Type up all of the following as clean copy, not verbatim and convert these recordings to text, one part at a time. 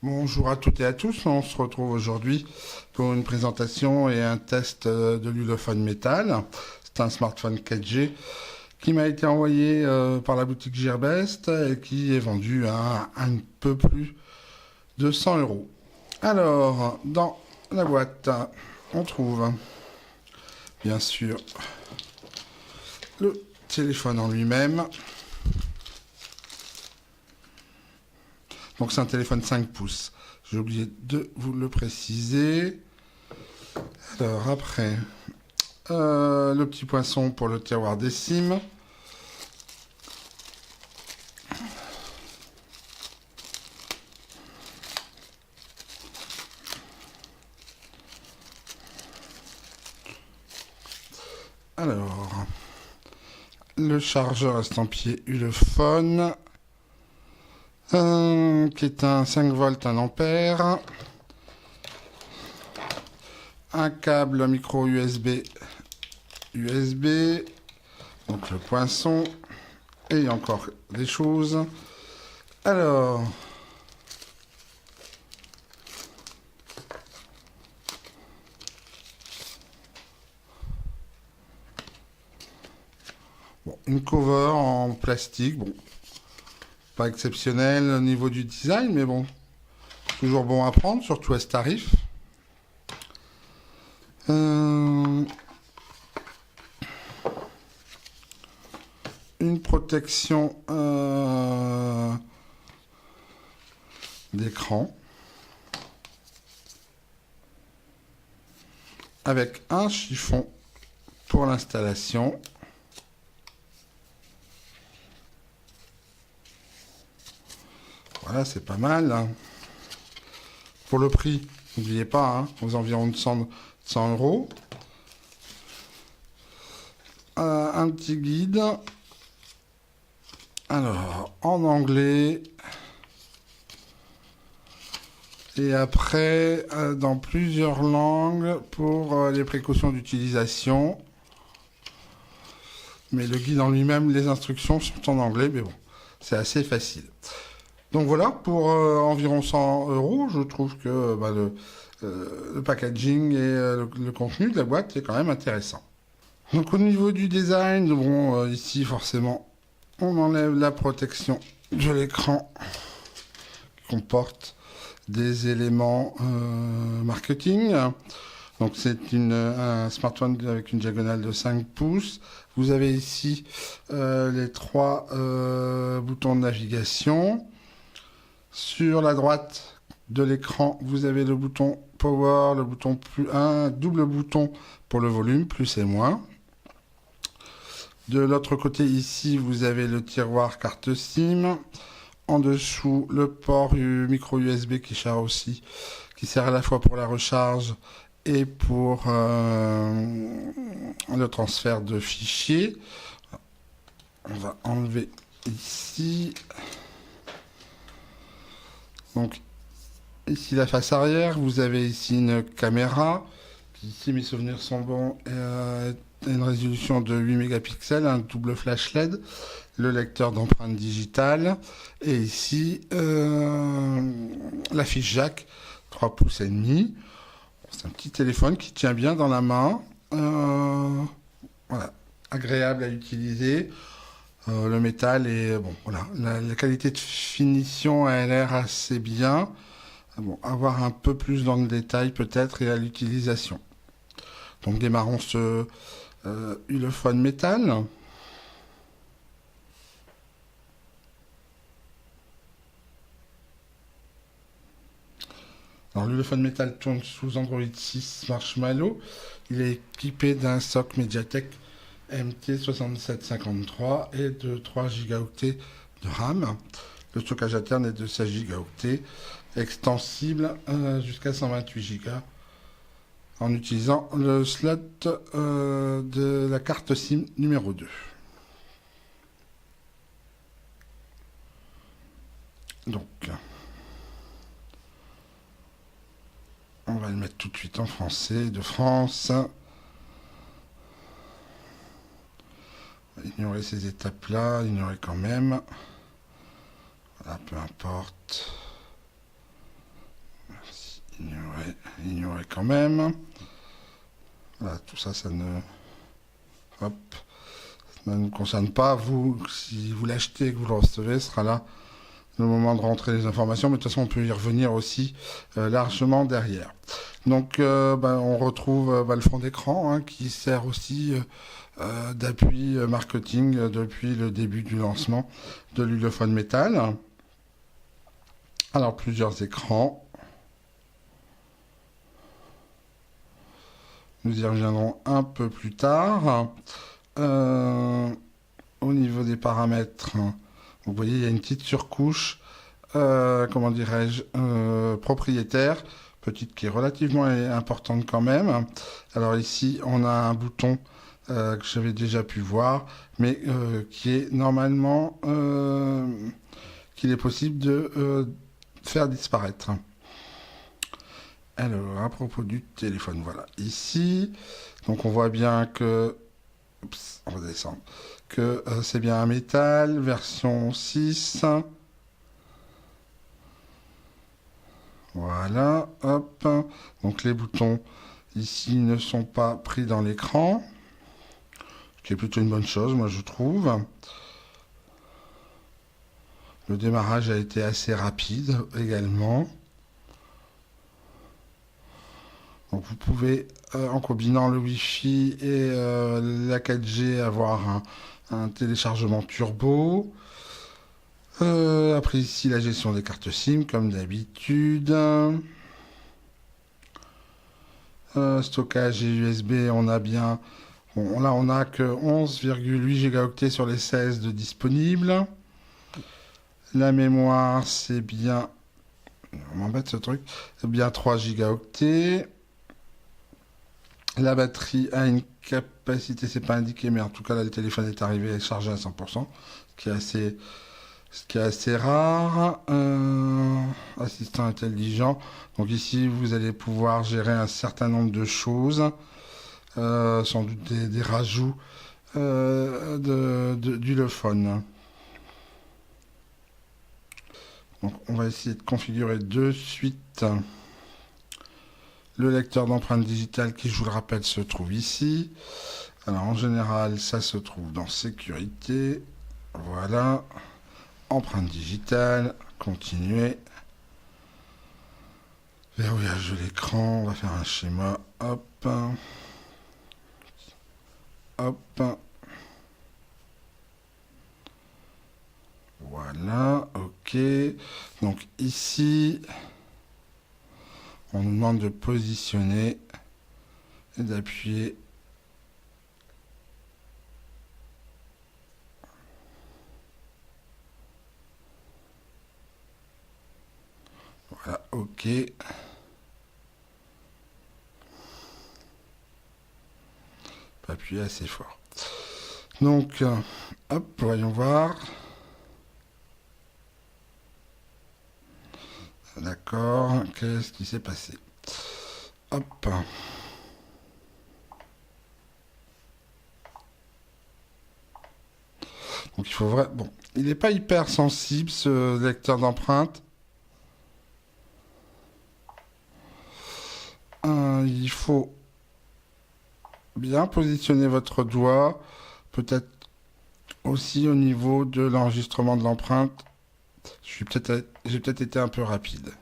Bonjour à toutes et à tous, on se retrouve aujourd'hui pour une présentation et un test de l'Ulefone Metal. C'est un smartphone 4G qui m'a été envoyé par la boutique Gearbest et qui est vendu à un peu plus de 100 euros. Alors, dans la boîte, on trouve bien sûr le téléphone en lui-même. Donc c'est un téléphone 5 pouces. J'ai oublié de vous le préciser. Alors après, le petit poinçon pour le tiroir des SIM. Alors, le chargeur estampillé Ulefone. Qui est un 5 volts 1 ampère, un câble micro USB, donc le poinçon, et encore des choses. Alors, bon, une cover en plastique, bon. Pas exceptionnel au niveau du design, mais bon, toujours bon à prendre, surtout à ce tarif. Une protection d'écran avec un chiffon pour l'installation. Voilà, c'est pas mal. Hein. Pour le prix, n'oubliez pas, hein, aux environs de 100 euros. Un petit guide. Alors, en anglais. Et après, dans plusieurs langues pour les précautions d'utilisation. Mais le guide en lui-même, les instructions sont en anglais, mais bon, c'est assez facile. Donc voilà, pour environ 100 euros, je trouve que le packaging et le contenu de la boîte est quand même intéressant. Donc au niveau du design, bon, ici forcément, on enlève la protection de l'écran qui comporte des éléments marketing. Donc c'est un smartphone avec une diagonale de 5 pouces. Vous avez ici les 3 boutons de navigation. Sur la droite de l'écran, vous avez le bouton Power, le bouton plus, un double bouton pour le volume, plus et moins. De l'autre côté ici, vous avez le tiroir carte SIM. En dessous, le port micro USB qui sert à la fois pour la recharge et pour le transfert de fichiers. On va enlever ici. Donc, ici la face arrière, vous avez ici une caméra qui, si mes souvenirs sont bons, a une résolution de 8 mégapixels, un double flash LED, le lecteur d'empreintes digitales, et ici la fiche jack 3 pouces et demi. C'est un petit téléphone qui tient bien dans la main, voilà, agréable à utiliser. Le métal est bon, voilà, la qualité de finition a l'air assez bien. Bon, à voir un peu plus dans le détail peut-être et à l'utilisation. Donc démarrons ce Ulefone Metal. Alors l'Ulefone Metal tourne sous Android 6 Marshmallow. Il est équipé d'un SoC MediaTek MT6753 et de 3 Go de RAM. Le stockage interne est de 16 Go, extensible jusqu'à 128 Go en utilisant le slot de la carte SIM numéro 2. Donc, on va le mettre tout de suite en français, de France. ignorer ces étapes-là, ignorer quand même. Voilà, peu importe. Merci, ignorer quand même. Voilà, tout ça, ça ne... Hop. Ça ne nous concerne pas. Vous, si vous l'achetez et que vous le recevez, ce sera là le moment de rentrer les informations. Mais de toute façon, on peut y revenir aussi largement derrière. Donc, on retrouve le fond d'écran hein, qui sert aussi d'appui marketing depuis le début du lancement de l'Ulefone Métal. Alors, plusieurs écrans. Nous y reviendrons un peu plus tard. Au niveau des paramètres, vous voyez, il y a une petite surcouche, comment dirais-je, propriétaire, petite qui est relativement importante quand même. Alors ici, on a un bouton que j'avais déjà pu voir, mais qui est normalement, qu'il est possible de faire disparaître. Alors, à propos du téléphone, voilà, ici, donc on voit bien que, oups, on va descendre, que c'est bien un métal, version 6. Voilà, hop. Donc les boutons ici ne sont pas pris dans l'écran, ce qui est plutôt une bonne chose, moi je trouve. Le démarrage a été assez rapide également. Donc vous pouvez, en combinant le Wi-Fi et la 4G, avoir un téléchargement turbo. Après ici, la gestion des cartes SIM, comme d'habitude. Stockage et USB, on a bien... Bon, là, on n'a que 11,8 Go sur les 16 de disponibles. La mémoire, c'est bien... On m'embête ce truc. C'est bien 3 Go. La batterie a une capacité, c'est pas indiqué, mais en tout cas là le téléphone est arrivé et chargé à 100%, ce qui est assez rare. Assistant intelligent. Donc ici vous allez pouvoir gérer un certain nombre de choses, sans doute des rajouts d'Ulefone. Donc on va essayer de configurer de suite. Le lecteur d'empreintes digitales qui, je vous le rappelle, se trouve ici. Alors en général, ça se trouve dans sécurité. Voilà. Empreinte digitale. Continuer. Verrouillage de l'écran. On va faire un schéma. Hop. Hop. Voilà. OK. Donc ici... On nous demande de positionner et d'appuyer. Voilà, OK. Pas appuyer assez fort. Donc, hop, voyons voir. D'accord, qu'est-ce qui s'est passé? Hop. Donc il faut vraiment... Bon, il n'est pas hyper sensible ce lecteur d'empreintes. Il faut bien positionner votre doigt. Peut-être aussi au niveau de l'enregistrement de l'empreinte. J'ai peut-être été un peu rapide.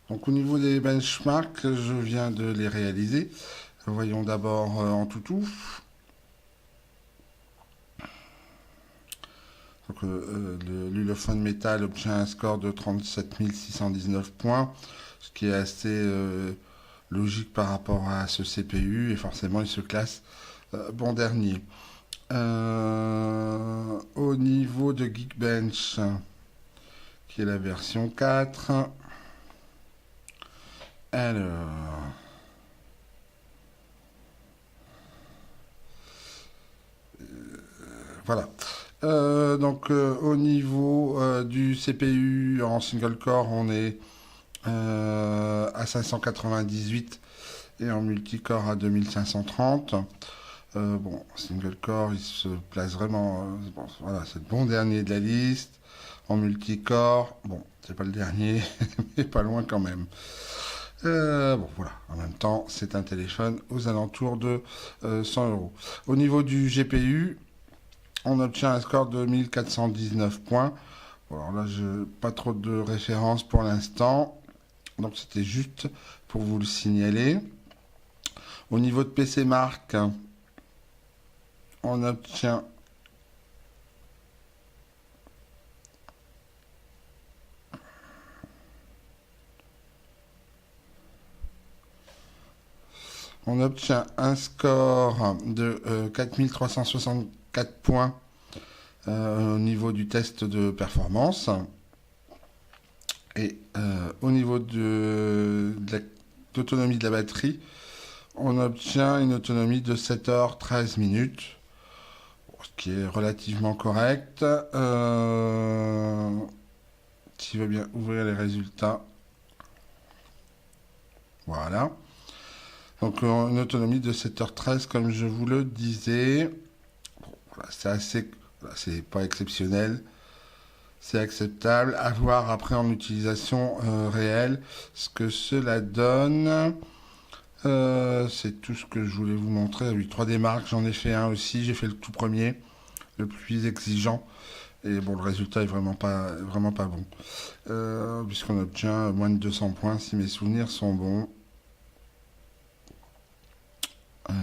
Donc au niveau des benchmarks, je viens de les réaliser. Voyons d'abord en tout. Donc l'Ulefone Métal obtient un score de 37 619 points, ce qui est assez logique par rapport à ce CPU, et forcément il se classe bon dernier. Au niveau de Geekbench, qui est la version 4, alors... voilà. Donc au niveau du CPU en single core, on est à 598 et en multicore à 2530. Bon, single core, il se place vraiment. Bon, voilà, c'est le bon dernier de la liste. En multicore, bon, c'est pas le dernier, mais pas loin quand même. Bon, voilà. En même temps, c'est un téléphone aux alentours de 100 euros. Au niveau du GPU, on obtient un score de 1419 points. Bon, alors là, je pas trop de références pour l'instant. Donc, c'était juste pour vous le signaler. Au niveau de PC Mark, on obtient un score de 4364 points au niveau du test de performance. Et au niveau d'autonomie de la batterie, on obtient une autonomie de 7h13 minutes, ce qui est relativement correct. Si veut bien ouvrir les résultats. Voilà. Donc une autonomie de 7h13 comme je vous le disais. Bon, voilà, c'est assez... Voilà, c'est pas exceptionnel. C'est acceptable. À voir après en utilisation réelle ce que cela donne. C'est tout ce que je voulais vous montrer. Oui, 3D Mark, j'en ai fait un aussi. J'ai fait le tout premier, le plus exigeant. Et bon, le résultat est vraiment pas bon. Puisqu'on obtient moins de 200 points, si mes souvenirs sont bons. Euh,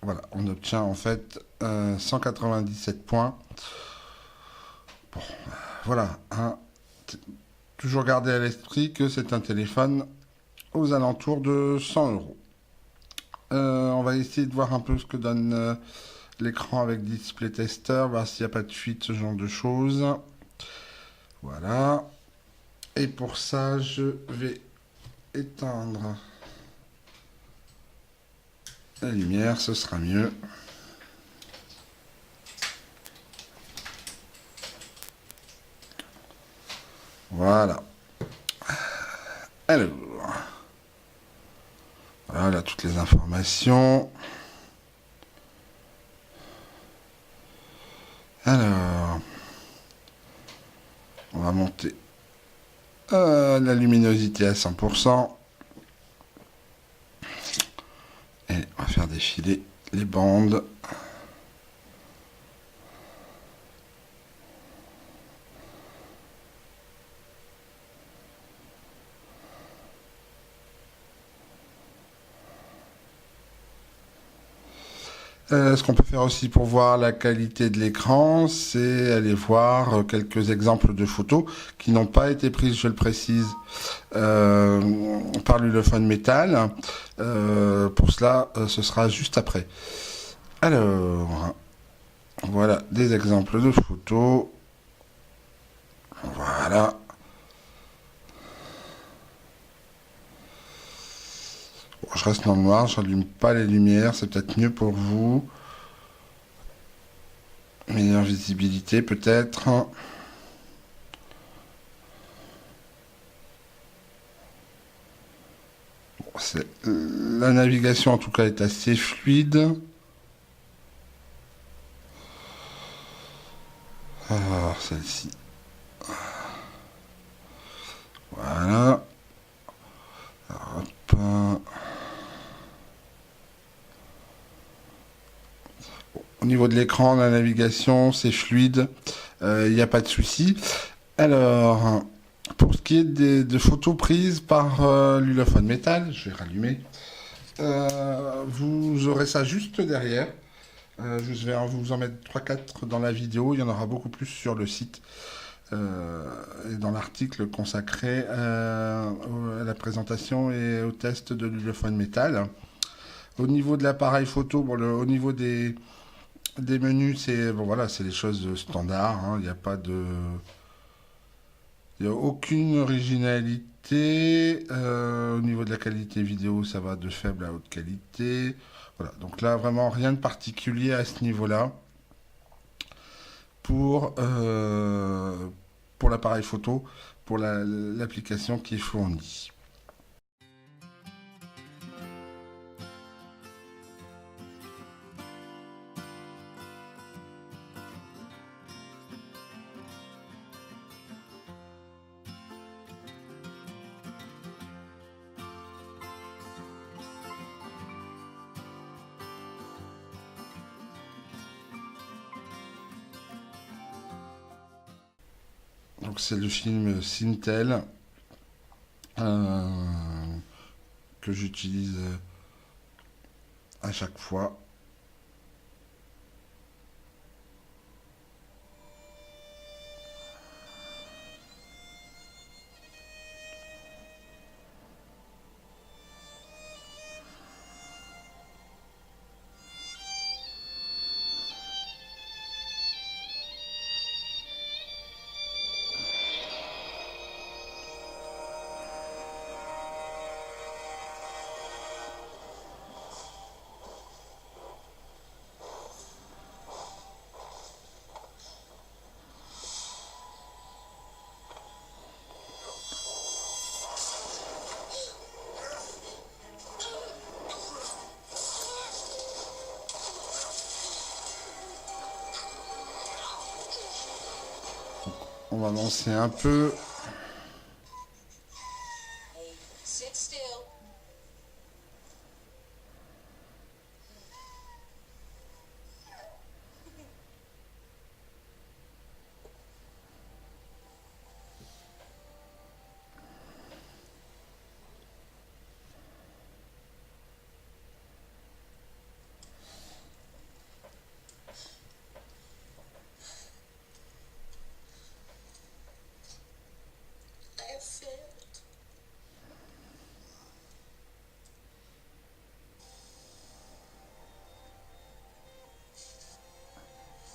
voilà, on obtient en fait 197 points. Bon, voilà. Hein. Toujours garder à l'esprit que c'est un téléphone aux alentours de 100 euros. On va essayer de voir un peu ce que donne l'écran avec display tester, voir s'il n'y a pas de fuite, ce genre de choses. Voilà. Et pour ça, je vais éteindre la lumière, ce sera mieux. Voilà. Alors, voilà toutes les informations. Alors, on va monter la luminosité à 100%. Et on va faire défiler les bandes. Ce qu'on peut faire aussi pour voir la qualité de l'écran, c'est aller voir quelques exemples de photos qui n'ont pas été prises, je le précise, par l'Ulefone Métal. Pour cela, ce sera juste après. Alors, voilà des exemples de photos. Voilà. Bon, je reste dans le noir, je n'allume pas les lumières, c'est peut-être mieux pour vous. Meilleure visibilité peut-être. Bon, la navigation en tout cas est assez fluide. Alors celle-ci. Voilà. Hop. Au niveau de l'écran, la navigation, c'est fluide. Il n'y a pas de souci. Alors, pour ce qui est de photos prises par l'Ulefone Métal, je vais rallumer. Vous aurez ça juste derrière. Je vais vous en mettre 3-4 dans la vidéo. Il y en aura beaucoup plus sur le site et dans l'article consacré à la présentation et au test de l'Ulefone Métal. Au niveau de l'appareil photo, bon, au niveau des menus, c'est bon, voilà, c'est les choses standards. Hein. Il n'y a pas de, il y a aucune originalité. Au niveau de la qualité vidéo, ça va de faible à haute qualité. Voilà, donc là, vraiment rien de particulier à ce niveau-là pour l'appareil photo, pour l'application qui est fournie. Donc c'est le film Sintel euh, que j'utilise à chaque fois. On va lancer un peu.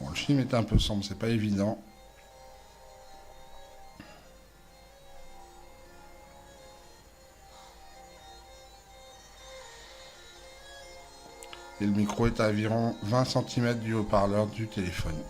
Bon, le film est un peu sombre, c'est pas évident. Et le micro est à environ 20 cm du haut-parleur du téléphone.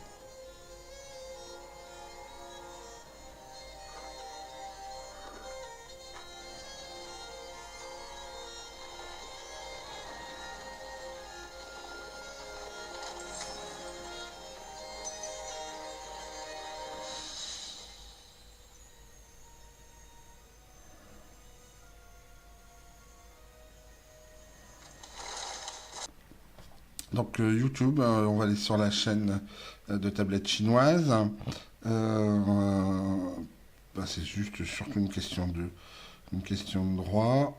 Donc YouTube, on va aller sur la chaîne de tablettes chinoises. Bah, c'est juste surtout une question de droit.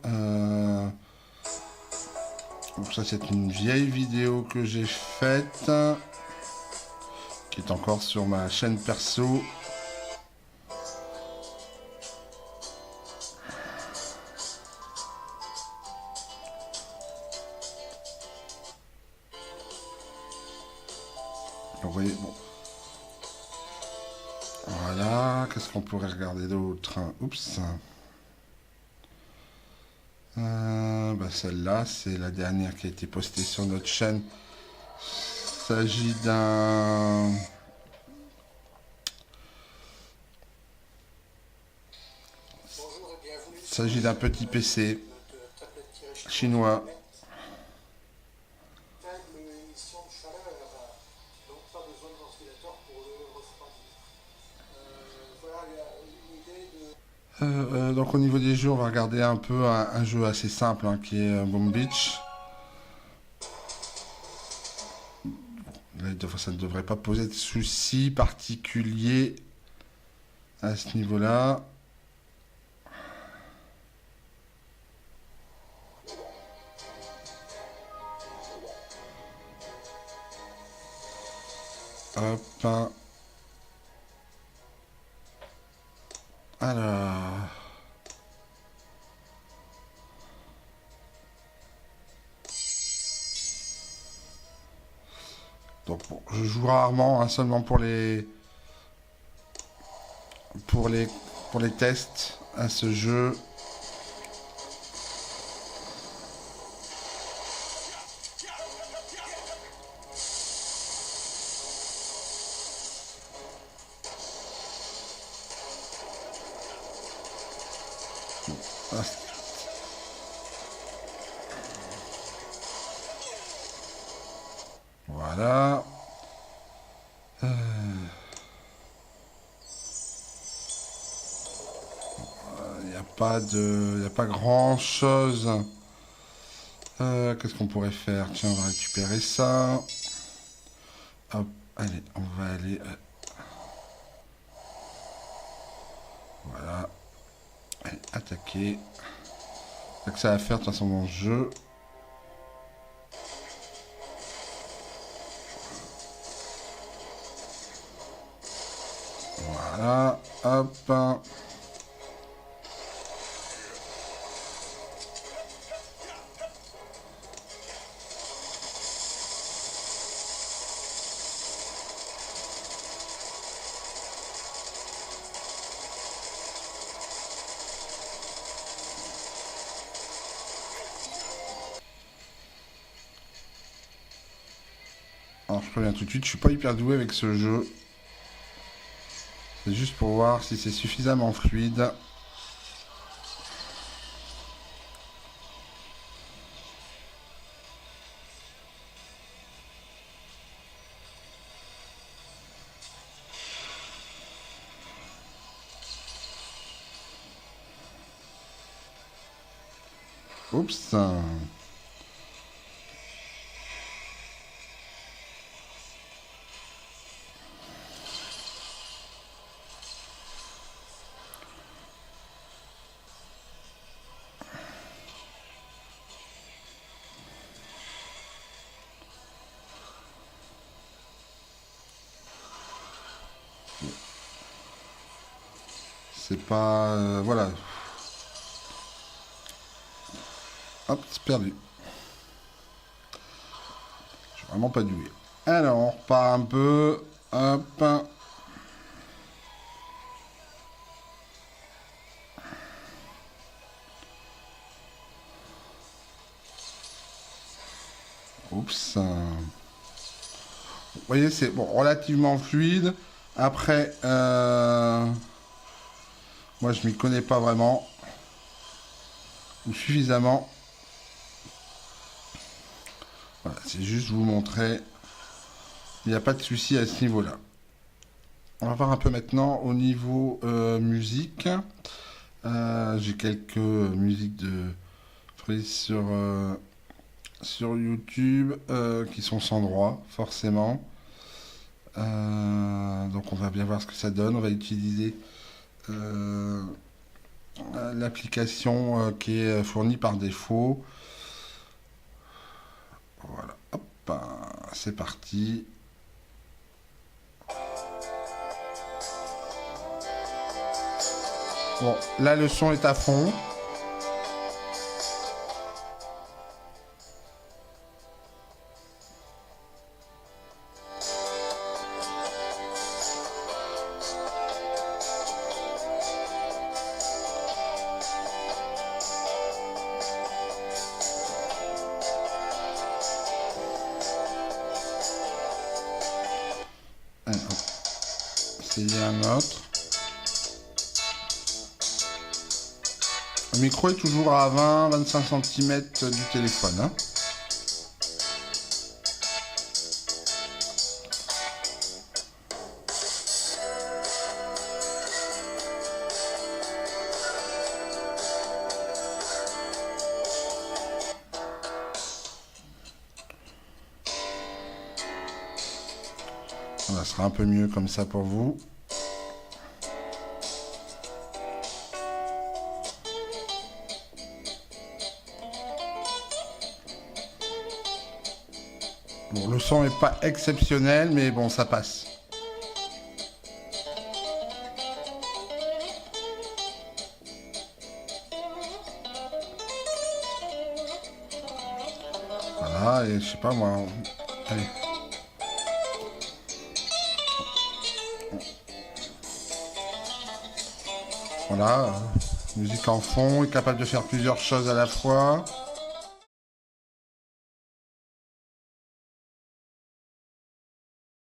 Donc ça c'est une vieille vidéo que j'ai faite, qui est encore sur ma chaîne perso. Donc, vous voyez, bon. Voilà, qu'est-ce qu'on pourrait regarder d'autre? Oups. Bah celle-là, c'est la dernière qui a été postée sur notre chaîne. Il s'agit d'un petit PC chinois. Donc au niveau des jeux, on va regarder un peu un jeu assez simple hein, qui est Boom Beach. Là, ça ne devrait pas poser de soucis particuliers à ce niveau-là. Hop. Alors. Donc bon, je joue rarement, hein, seulement pour les tests à ce jeu. Ah, voilà. Il n'y a pas grand chose. Qu'est-ce qu'on pourrait faire? Tiens, on va récupérer ça. Hop, allez, on va aller. Voilà. Allez, attaquer. C'est que ça à faire de toute façon dans le jeu. Voilà. Hop. Alors je préviens tout de suite, je suis pas hyper doué avec ce jeu. C'est juste pour voir si c'est suffisamment fluide. Oups. C'est pas... voilà. Hop, c'est perdu. Je suis vraiment pas doué. Alors, on repart un peu. Hop. Oups. Vous voyez, c'est bon, relativement fluide. Après, moi, je m'y connais pas vraiment. Ou suffisamment. Voilà, c'est juste vous montrer. Il n'y a pas de souci à ce niveau-là. On va voir un peu maintenant au niveau musique. J'ai quelques musiques de prises sur YouTube qui sont sans droit, forcément. Donc on va bien voir ce que ça donne. On va utiliser l'application qui est fournie par défaut. Voilà, hop, c'est parti. Bon, là le son est à fond. Allez, hop. C'est un autre. Le micro est toujours à 20-25 cm du téléphone. Hein. Ça sera un peu mieux comme ça pour vous. Bon, le son n'est pas exceptionnel, mais bon, ça passe. Voilà, et je sais pas moi. Allez. Voilà, musique en fond, est capable de faire plusieurs choses à la fois.